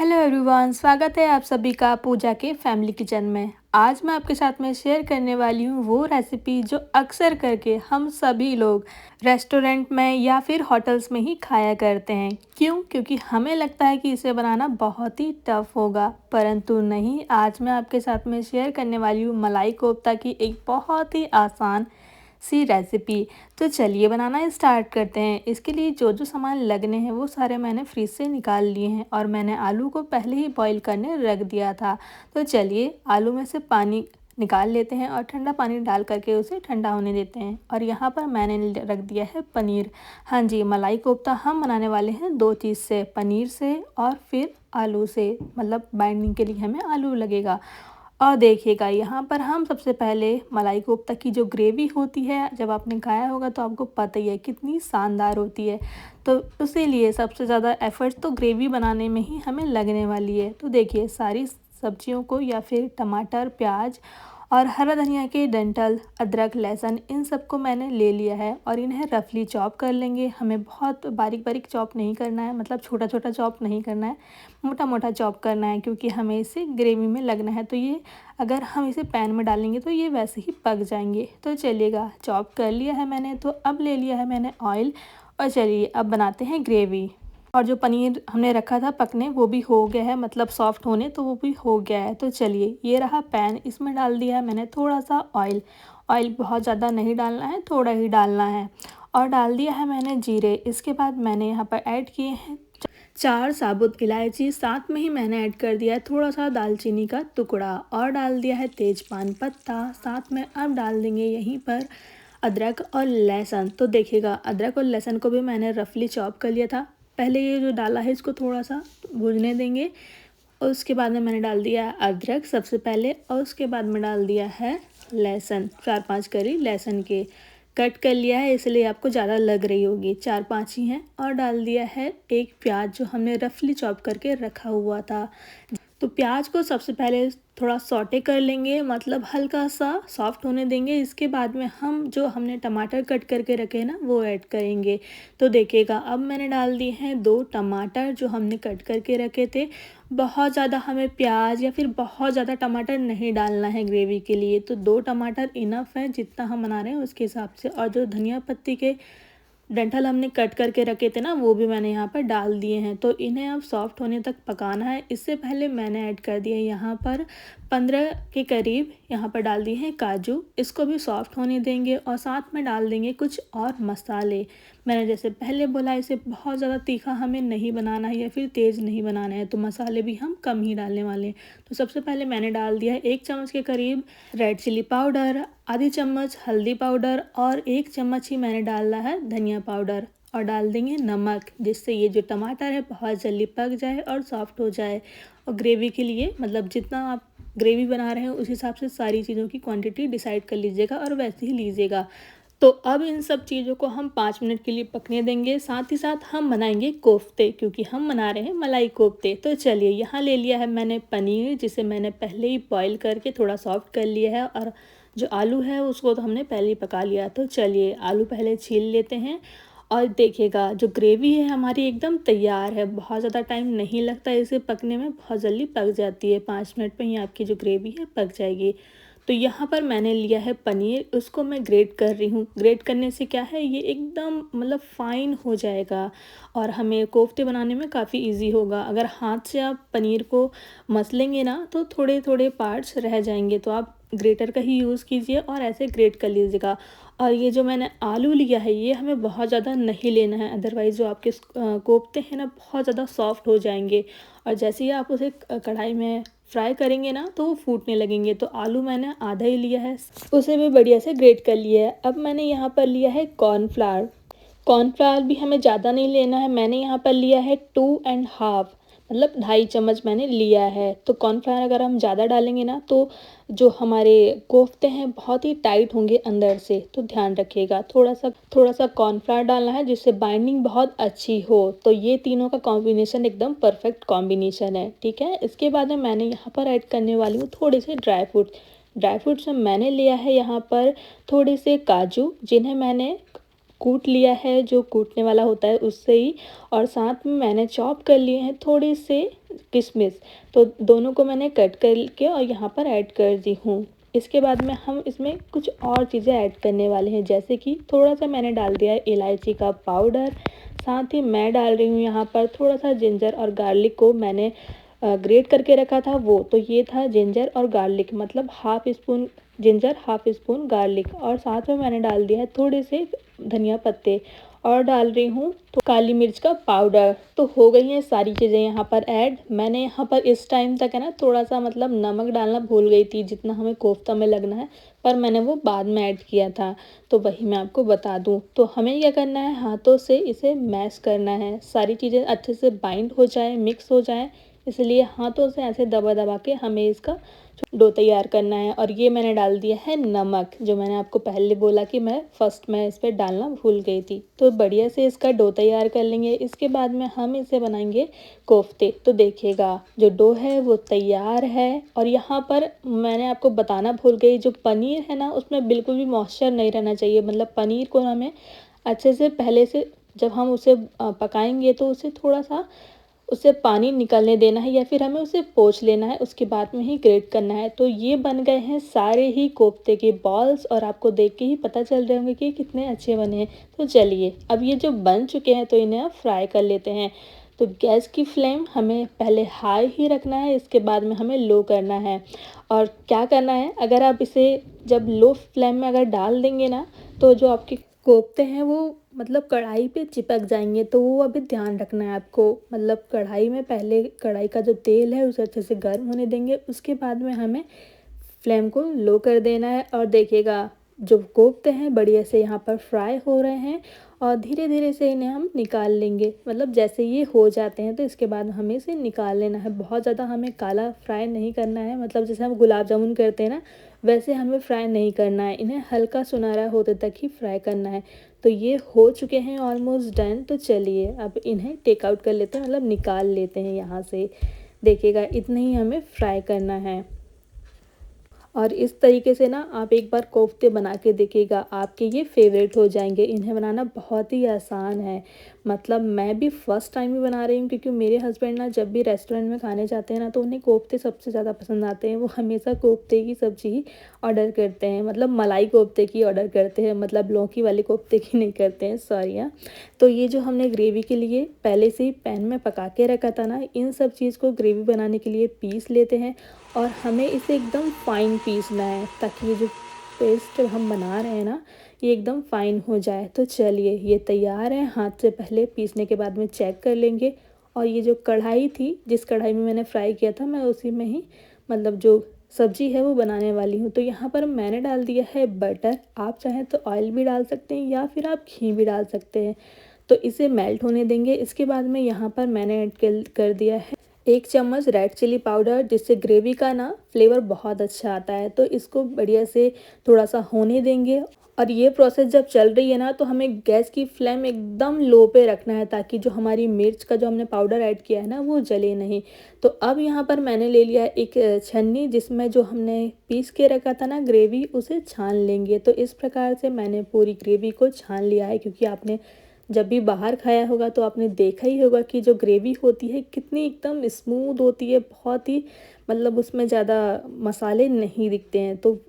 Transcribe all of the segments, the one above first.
Hello everyone, स्वागत है आप सभी का पूजा के फैमिली किचन में। आज मैं आपके साथ में शेयर करने वाली हूँ वो रेसिपी जो अक्सर करके हम सभी लोग रेस्टोरेंट में या फिर होटल्स में ही खाया करते हैं। क्यों? क्योंकि हमें लगता है कि इसे बनाना बहुत ही टफ होगा, परंतु नहीं। आज मैं आपके साथ में शेयर करने वाली हूँ मलाई कोफ्ता की एक बहुत ही आसान सी रेसिपी। तो चलिए बनाना स्टार्ट करते हैं। इसके लिए जो जो सामान लगने हैं वो सारे मैंने फ्रिज से निकाल लिए हैं और मैंने आलू को पहले ही बॉईल करने रख दिया था। तो चलिए आलू में से पानी निकाल लेते हैं और ठंडा पानी डाल करके उसे ठंडा होने देते हैं। और यहाँ पर मैंने रख दिया है पनीर। हाँ जी, मलाई कोफ्ता हम बनाने वाले हैं दो चीज़ से, पनीर से और फिर आलू से। मतलब बाइंडिंग के लिए हमें आलू लगेगा। और देखिएगा यहाँ पर हम सबसे पहले मलाई कोफ्ता की जो ग्रेवी होती है, जब आपने खाया होगा तो आपको पता ही है कितनी शानदार होती है। तो इसीलिए सबसे ज़्यादा एफर्ट्स तो ग्रेवी बनाने में ही हमें लगने वाली है। तो देखिए सारी सब्जियों को या फिर टमाटर, प्याज और हरा धनिया के डंठल, अदरक, लहसुन, इन सबको मैंने ले लिया है और इन्हें रफली चॉप कर लेंगे। हमें बहुत बारीक बारीक चॉप नहीं करना है, मतलब छोटा छोटा चॉप नहीं करना है, मोटा मोटा चॉप करना है, क्योंकि हमें इसे ग्रेवी में लगना है। तो ये अगर हम इसे पैन में डालेंगे तो ये वैसे ही पक जाएंगे। तो चलिएगा, चॉप कर लिया है मैंने। तो अब ले लिया है मैंने ऑयल और चलिए अब बनाते हैं ग्रेवी। और जो पनीर हमने रखा था पकने वो भी हो गया है, मतलब सॉफ्ट होने, तो वो भी हो गया है। तो चलिए ये रहा पैन, इसमें डाल दिया है मैंने थोड़ा सा ऑयल। ऑयल बहुत ज़्यादा नहीं डालना है, थोड़ा ही डालना है। और डाल दिया है मैंने जीरे। इसके बाद मैंने यहाँ पर ऐड किए हैं 4 साबुत इलायची, साथ में ही मैंने ऐड कर दिया है थोड़ा सा दालचीनी का टुकड़ा और डाल दिया है तेजपान पत्ता। साथ में अब डाल देंगे यहीं पर अदरक और लहसुन। तो देखिएगा अदरक और लहसुन को भी मैंने रफली चॉप कर लिया था। पहले ये जो डाला है इसको थोड़ा सा भूनने देंगे और उसके बाद में मैंने डाल दिया है अदरक सबसे पहले और उसके बाद में डाल दिया है लहसुन। 4-5 करी लहसुन के कट कर लिया है, इसलिए आपको ज़्यादा लग रही होगी, 4-5 ही हैं। और डाल दिया है एक प्याज जो हमने रफली चॉप करके रखा हुआ था। तो प्याज को सबसे पहले थोड़ा सॉटे कर लेंगे, मतलब हल्का सा सॉफ्ट होने देंगे। इसके बाद में हम जो हमने टमाटर कट करके रखे हैं ना वो ऐड करेंगे। तो देखिएगा अब मैंने डाल दिए हैं 2 टमाटर जो हमने कट करके रखे थे। बहुत ज़्यादा हमें प्याज या फिर बहुत ज़्यादा टमाटर नहीं डालना है ग्रेवी के लिए, तो 2 टमाटर इनफ है जितना हम बना रहे हैं उसके हिसाब से। और जो धनिया पत्ती के डंठल हमने कट करके रखे थे ना वो भी मैंने यहाँ पर डाल दिए हैं। तो इन्हें अब सॉफ्ट होने तक पकाना है। इससे पहले मैंने ऐड कर दिया यहाँ पर 15 के करीब यहाँ पर डाल दिए हैं काजू। इसको भी सॉफ्ट होने देंगे और साथ में डाल देंगे कुछ और मसाले। मैंने जैसे पहले बोला इसे बहुत ज़्यादा तीखा हमें नहीं बनाना है या फिर तेज़ नहीं बनाना है, तो मसाले भी हम कम ही डालने वाले हैं। तो सबसे पहले मैंने डाल दिया है 1 चम्मच के करीब रेड चिली पाउडर, आधी चम्मच हल्दी पाउडर और 1 चम्मच ही मैंने डाला है धनिया पाउडर। और डाल देंगे नमक, जिससे ये जो टमाटर है बहुत जल्दी पक जाए और सॉफ्ट हो जाए। और ग्रेवी के लिए मतलब जितना आप ग्रेवी बना रहे हैं उस हिसाब से सारी चीज़ों की क्वांटिटी डिसाइड कर लीजिएगा और वैसे ही लीजिएगा। तो अब इन सब चीज़ों को हम 5 मिनट के लिए पकने देंगे। साथ ही साथ हम बनाएंगे कोफ्ते, क्योंकि हम बना रहे हैं मलाई कोफ्ते। तो चलिए यहाँ ले लिया है मैंने पनीर, जिसे मैंने पहले ही बॉईल करके थोड़ा सॉफ्ट कर लिया है। और जो आलू है उसको तो हमने पहले ही पका लिया। तो चलिए आलू पहले छील लेते हैं। और देखिएगा जो ग्रेवी है हमारी एकदम तैयार है, बहुत ज़्यादा टाइम नहीं लगता इसे पकने में, बहुत जल्दी पक जाती है। 5 मिनट में ही आपकी जो ग्रेवी है पक जाएगी। तो यहाँ पर मैंने लिया है पनीर, उसको मैं ग्रेट कर रही हूँ। ग्रेट करने से क्या है, ये एकदम मतलब फ़ाइन हो जाएगा और हमें कोफ्ते बनाने में काफ़ी इजी होगा। अगर हाथ से आप पनीर को मसलेंगे ना तो थोड़े थोड़े पार्ट्स रह जाएंगे, तो आप ग्रेटर का ही यूज़ कीजिए और ऐसे ग्रेट कर लीजिएगा। और ये जो मैंने आलू लिया है ये हमें बहुत ज़्यादा नहीं लेना है, अदरवाइज़ जो आपके कोफ्ते हैं ना बहुत ज़्यादा सॉफ्ट हो जाएंगे। और जैसे ही आप उसे कढ़ाई में फ्राई करेंगे ना तो वो फूटने लगेंगे। तो आलू मैंने आधा ही लिया है, उसे भी बढ़िया से ग्रेट कर लिया है। अब मैंने यहाँ पर लिया है कॉर्नफ्लावर। कॉर्नफ्लावर भी हमें ज़्यादा नहीं लेना है, मैंने यहाँ पर लिया है 2.5, मतलब 2.5 चम्मच मैंने लिया है। तो कॉर्नफ्लावर अगर हम ज़्यादा डालेंगे ना तो जो हमारे कोफ्ते हैं बहुत ही टाइट होंगे अंदर से, तो ध्यान रखिएगा। थोड़ा सा कॉर्नफ्लावर डालना है जिससे बाइंडिंग बहुत अच्छी हो। तो ये तीनों का कॉम्बिनेशन एकदम परफेक्ट कॉम्बिनेशन है, ठीक है। इसके बाद में मैंने यहाँ पर ऐड करने वाली हूँ थोड़े से ड्राई फ्रूट्स में मैंने लिया है यहाँ पर थोड़े से काजू, जिन्हें मैंने कूट लिया है, जो कूटने वाला होता है उससे ही, और साथ में मैंने चॉप कर लिए हैं थोड़े से किशमिश। तो दोनों को मैंने कट करके और यहाँ पर ऐड कर दी हूँ। इसके बाद में हम इसमें कुछ और चीज़ें ऐड करने वाले हैं, जैसे कि थोड़ा सा मैंने डाल दिया है इलायची का पाउडर। साथ ही मैं डाल रही हूँ यहाँ पर थोड़ा सा जिंजर और गार्लिक को मैंने ग्रेट करके रखा था वो। तो ये था जिंजर और गार्लिक, मतलब half spoon ginger half spoon garlic, और साथ में मैंने डाल दिया है थोड़े से धनिया पत्ते, और डाल रही हूँ तो काली मिर्च का पाउडर। तो हो गई हैं सारी चीज़ें यहाँ पर ऐड। मैंने यहाँ पर इस टाइम तक है ना थोड़ा सा मतलब नमक डालना भूल गई थी, जितना हमें कोफ्ता में लगना है, पर मैंने वो बाद में ऐड किया था, तो वही मैं आपको बता दूँ। तो हमें क्या करना है, हाथों से इसे मैश करना है, सारी चीज़ें अच्छे से बाइंड हो जाए, मिक्स हो जाए, इसलिए हाथों से ऐसे दबा दबा के हमें इसका डो तैयार करना है। और ये मैंने डाल दिया है नमक, जो मैंने आपको पहले बोला कि मैं इस पर डालना भूल गई थी। तो बढ़िया से इसका डो तैयार कर लेंगे। इसके बाद में हम इसे बनाएंगे कोफ्ते। तो देखिएगा जो डो है वो तैयार है। और यहाँ पर मैंने आपको बताना भूल गई, जो पनीर है ना उसमें बिल्कुल भी मॉइस्चर नहीं रहना चाहिए। मतलब पनीर को हमें अच्छे से पहले से जब हम उसे पकाएंगे तो उसे थोड़ा सा उससे पानी निकलने देना है, या फिर हमें उसे पोंछ लेना है, उसके बाद में ही ग्रेट करना है। तो ये बन गए हैं सारे ही कोफ्ते के बॉल्स, और आपको देख के ही पता चल रहे होंगे कि कितने अच्छे बने हैं। तो चलिए अब ये जो बन चुके हैं तो इन्हें अब फ्राई कर लेते हैं। तो गैस की फ्लेम हमें पहले हाई ही रखना है, इसके बाद में हमें लो करना है। और क्या करना है, अगर आप इसे जब लो फ्लेम में अगर डाल देंगे ना, तो जो आपके कोफ्ते हैं वो मतलब कढ़ाई पे चिपक जाएंगे। तो वो अभी ध्यान रखना है आपको। मतलब कढ़ाई में पहले कढ़ाई का जो तेल है उसे अच्छे से गर्म होने देंगे, उसके बाद में हमें फ्लेम को लो कर देना है। और देखिएगा जो कोफ्ते हैं बढ़िया से यहाँ पर फ्राई हो रहे हैं, और धीरे धीरे से इन्हें हम निकाल लेंगे। मतलब जैसे ये हो जाते हैं तो इसके बाद हमें इसे निकाल लेना है। बहुत ज़्यादा हमें काला फ्राई नहीं करना है, मतलब जैसे हम गुलाब जामुन करते हैं ना, वैसे हमें फ्राई नहीं करना है, इन्हें हल्का सुनहरा होते तक ही फ्राई करना है। तो ये हो चुके हैं ऑलमोस्ट डन। तो चलिए अब इन्हें टेक आउट कर लेते हैं, मतलब निकाल लेते हैं यहाँ से। देखिएगा इतना ही हमें फ्राई करना है। और इस तरीके से ना आप एक बार कोफ्ते बना के देखिएगा, आपके ये फेवरेट हो जाएंगे। इन्हें बनाना बहुत ही आसान है। मतलब मैं भी फर्स्ट टाइम ही बना रही हूँ, क्योंकि मेरे हस्बैंड ना जब भी रेस्टोरेंट में खाने जाते हैं ना तो उन्हें कोफ्ते सबसे ज़्यादा पसंद आते हैं। वो हमेशा कोफ्ते की सब्ज़ी ही ऑर्डर करते हैं, मतलब मलाई कोफ्ते की ऑर्डर करते हैं, मतलब लौकी वाले कोफ्ते की नहीं करते हैं, सॉरी हाँ। तो ये जो हमने ग्रेवी के लिए पहले से ही पैन में पका के रखा था ना, इन सब चीज़ को ग्रेवी बनाने के लिए पीस लेते हैं। और हमें इसे एकदम फाइन पीसना है, ताकि ये जो पेस्ट हम बना रहे हैं ना ये एकदम फाइन हो जाए। तो चलिए ये तैयार है। हाथ से पहले पीसने के बाद में चेक कर लेंगे। और ये जो कढ़ाई थी, जिस कढ़ाई में मैंने फ्राई किया था, मैं उसी में ही मतलब जो सब्जी है वो बनाने वाली हूँ। तो यहाँ पर मैंने डाल दिया है बटर। आप चाहें तो ऑयल भी डाल सकते हैं, या फिर आप घी भी डाल सकते हैं। तो इसे मेल्ट होने देंगे। इसके बाद में यहाँ पर मैंने ऐड कर दिया है 1 चम्मच रेड चिली पाउडर, जिससे ग्रेवी का ना फ्लेवर बहुत अच्छा आता है। तो इसको बढ़िया से थोड़ा सा होने देंगे। और ये प्रोसेस जब चल रही है ना तो हमें गैस की फ्लेम एकदम लो पे रखना है, ताकि जो हमारी मिर्च का जो हमने पाउडर ऐड किया है ना वो जले नहीं। तो अब यहाँ पर मैंने ले लिया है एक छन्नी, जिसमें जो हमने पीस के रखा था ना ग्रेवी, उसे छान लेंगे। तो इस प्रकार से मैंने पूरी ग्रेवी को छान लिया है, क्योंकि आपने जब भी बाहर खाया होगा तो आपने देखा ही होगा कि जो ग्रेवी होती है कितनी एकदम स्मूथ होती है, बहुत ही मतलब उसमें ज़्यादा मसाले नहीं दिखते हैं। तो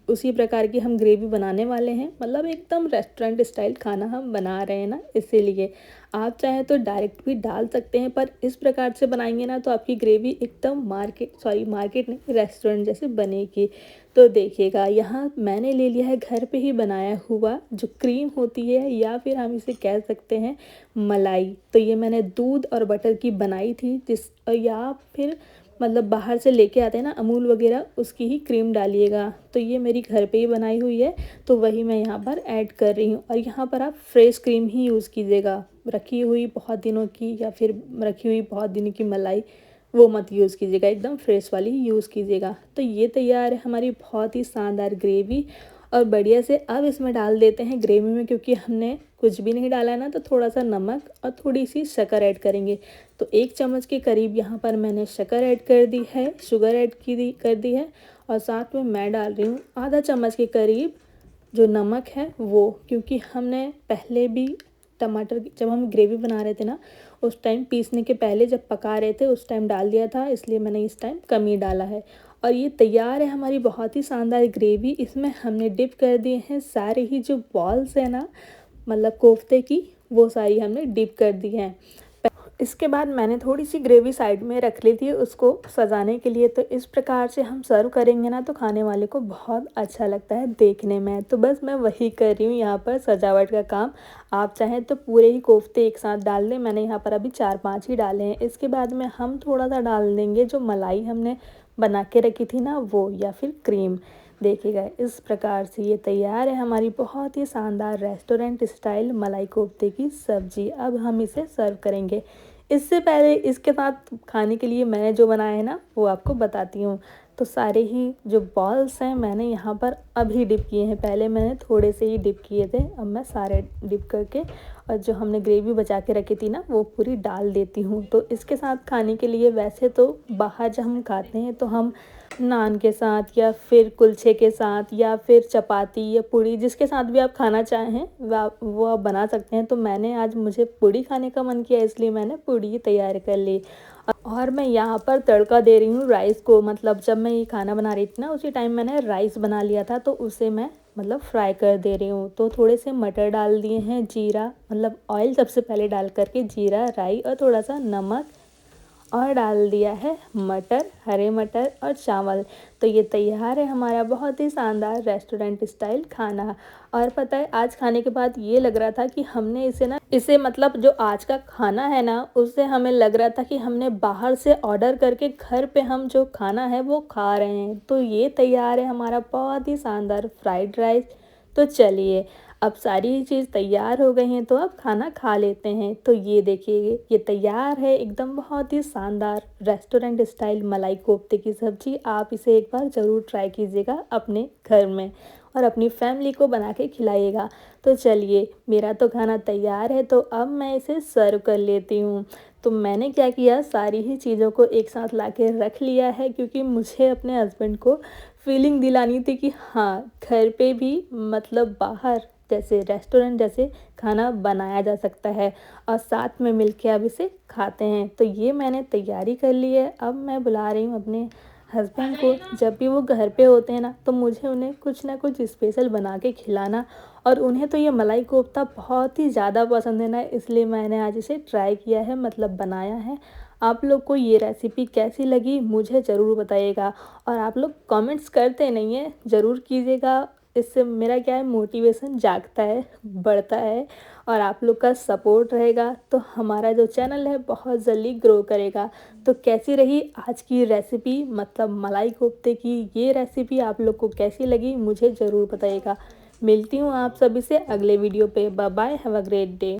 उसी प्रकार की हम ग्रेवी बनाने वाले हैं, मतलब एकदम रेस्टोरेंट स्टाइल खाना हम बना रहे हैं ना, इसीलिए आप चाहें तो डायरेक्ट भी डाल सकते हैं, पर इस प्रकार से बनाएंगे ना तो आपकी ग्रेवी एकदम मार्केट नहीं, रेस्टोरेंट जैसे बनेगी। तो देखिएगा यहाँ मैंने ले लिया है घर पे ही बनाया हुआ जो क्रीम होती है, या फिर हम इसे कह सकते हैं मलाई। तो ये मैंने दूध और बटर की बनाई थी, या फिर मतलब बाहर से लेके आते हैं ना अमूल वगैरह, उसकी ही क्रीम डालिएगा। तो ये मेरी घर पे ही बनाई हुई है, तो वही मैं यहाँ पर ऐड कर रही हूँ। और यहाँ पर आप फ्रेश क्रीम ही यूज़ कीजिएगा, रखी हुई बहुत दिनों की या फिर रखी हुई बहुत दिनों की मलाई वो मत यूज़ कीजिएगा, एकदम फ्रेश वाली ही यूज़ कीजिएगा। तो ये तैयार है हमारी बहुत ही शानदार ग्रेवी। और बढ़िया से अब इसमें डाल देते हैं ग्रेवी में, क्योंकि हमने कुछ भी नहीं डाला है ना, तो थोड़ा सा नमक और थोड़ी सी शक्कर ऐड करेंगे। तो 1 चम्मच के करीब यहाँ पर मैंने शक्कर ऐड कर दी है, शुगर ऐड कर दी है। और साथ में मैं डाल रही हूँ आधा चम्मच के करीब जो नमक है वो, क्योंकि हमने पहले भी टमाटर जब हम ग्रेवी बना रहे थे ना, उस टाइम पीसने के पहले जब पका रहे थे उस टाइम डाल दिया था, इसलिए मैंने इस टाइम कम ही डाला है। और ये तैयार है हमारी बहुत ही शानदार ग्रेवी। इसमें हमने डिप कर दिए हैं सारे ही जो बॉल्स है ना, मतलब कोफ्ते की, वो सारी हमने डिप कर दी हैं। इसके बाद मैंने थोड़ी सी ग्रेवी साइड में रख ली थी उसको सजाने के लिए। तो इस प्रकार से हम सर्व करेंगे ना तो खाने वाले को बहुत अच्छा लगता है देखने में। तो बस मैं वही कर रही हूँ यहाँ पर सजावट का काम। आप चाहें तो पूरे ही कोफ्ते एक साथ डाल दें, मैंने यहाँ पर अभी 4-5 ही डाले हैं। इसके बाद में हम थोड़ा सा डाल देंगे जो मलाई हमने बना के रखी थी ना वो, या फिर क्रीम। देखिएगा इस प्रकार से ये तैयार है हमारी बहुत ही शानदार रेस्टोरेंट स्टाइल मलाई कोफ्ते की सब्ज़ी। अब हम इसे सर्व करेंगे। इससे पहले इसके साथ खाने के लिए मैंने जो बनाया है ना वो आपको बताती हूँ। तो सारे ही जो बॉल्स हैं मैंने यहाँ पर अभी डिप किए हैं, पहले मैंने थोड़े से ही डिप किए थे, अब मैं सारे डिप करके और जो हमने ग्रेवी बचा के रखी थी ना वो पूरी डाल देती हूँ। तो इसके साथ खाने के लिए वैसे तो बाहर जब हम खाते हैं तो हम नान के साथ या फिर कुलचे के साथ या फिर चपाती या पूड़ी, जिसके साथ भी आप खाना चाहें वो आप बना सकते हैं। तो मैंने आज मुझे पूड़ी खाने का मन किया, इसलिए मैंने पूड़ी तैयार कर ली। और मैं यहाँ पर तड़का दे रही हूँ राइस को, मतलब जब मैं ये खाना बना रही थी ना उसी टाइम मैंने राइस बना लिया था, तो उसे मैं मतलब फ्राई कर दे रही हूँ। तो थोड़े से मटर डाल दिए हैं, जीरा मतलब ऑयल सबसे पहले डाल करके जीरा, राई और थोड़ा सा नमक, और डाल दिया है मटर, हरे मटर और चावल। तो ये तैयार है हमारा बहुत ही शानदार रेस्टोरेंट स्टाइल खाना। और पता है आज खाने के बाद ये लग रहा था कि हमने इसे मतलब जो आज का खाना है ना उससे हमें लग रहा था कि हमने बाहर से ऑर्डर करके घर पे हम जो खाना है वो खा रहे हैं। तो ये तैयार है हमारा बहुत ही शानदार फ्राइड राइस। तो चलिए अब सारी चीज़ तैयार हो गई हैं तो अब खाना खा लेते हैं। तो ये देखिए ये तैयार है एकदम बहुत ही शानदार रेस्टोरेंट स्टाइल मलाई कोफ्ते की सब्ज़ी। आप इसे एक बार ज़रूर ट्राई कीजिएगा अपने घर में और अपनी फैमिली को बना के खिलाइएगा। तो चलिए मेरा तो खाना तैयार है, तो अब मैं इसे सर्व कर लेती हूँ। तो मैंने क्या किया, सारी ही चीज़ों को एक साथ ला के रख लिया है, क्योंकि मुझे अपने हस्बैंड को फीलिंग दिलानी थी कि हाँ घर पे भी मतलब बाहर जैसे रेस्टोरेंट जैसे खाना बनाया जा सकता है और साथ में मिलके अब इसे खाते हैं। तो ये मैंने तैयारी कर ली है। अब मैं बुला रही हूँ अपने हस्बैंड को। जब भी वो घर पे होते हैं ना तो मुझे उन्हें कुछ ना कुछ स्पेशल बना के खिलाना, और उन्हें तो ये मलाई कोफ्ता बहुत ही ज़्यादा पसंद है ना, इसलिए मैंने आज इसे ट्राई किया है, मतलब बनाया है। आप लोग को ये रेसिपी कैसी लगी मुझे ज़रूर बताइएगा, और आप लोग कमेंट्स करते नहीं हैं, ज़रूर कीजिएगा। इससे मेरा क्या है, मोटिवेशन जागता है, बढ़ता है, और आप लोग का सपोर्ट रहेगा तो हमारा जो चैनल है बहुत जल्दी ग्रो करेगा। तो कैसी रही आज की रेसिपी, मतलब मलाई कोफ्ते की ये रेसिपी आप लोग को कैसी लगी मुझे ज़रूर बताइएगा। मिलती हूँ आप सभी से अगले वीडियो पे। Bye bye, have a great day.